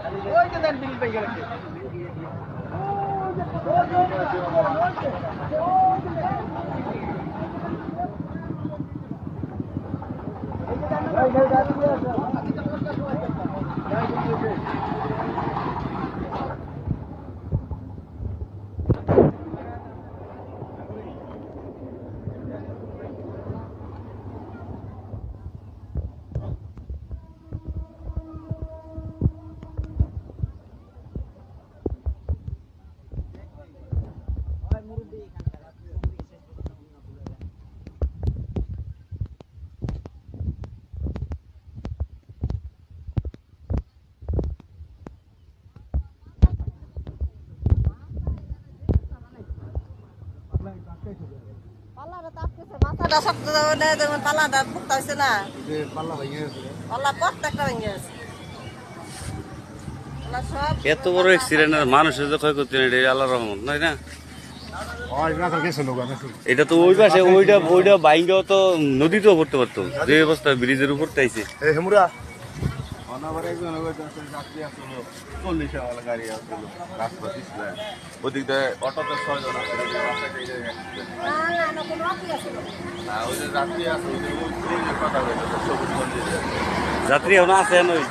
ওই যে দেন বিল পেয়ে গেলেন পাল্লাটা তাপতেছে মাথাটা শক্ত নেই যেমন পাল্লাটা ফুকতে হয়েছে না পাল্লা ভেঙে গেছে পাল্লা প্রত্যেকটা ভেঙে গেছে সব এত বড় অ্যাক্সিডেন্ট মানুষের যে ক্ষয়ক্ষতি নেই এটা আল্লাহর রহমত নয় না এটা তো ওই পাশে ওইটা বাইঙ্গাও তো নদীতেও পড়তে পারতো যে অবস্থা ব্রিজের উপর তাইছে ওদিক দিয়ে অটোতে 6 জন আছে না না না কোনো রাখি আছে ওই যে যাত্রী আছে ওই যে কথা বলতে সবুজ মন্দিরে যাত্রী এখন আছে নই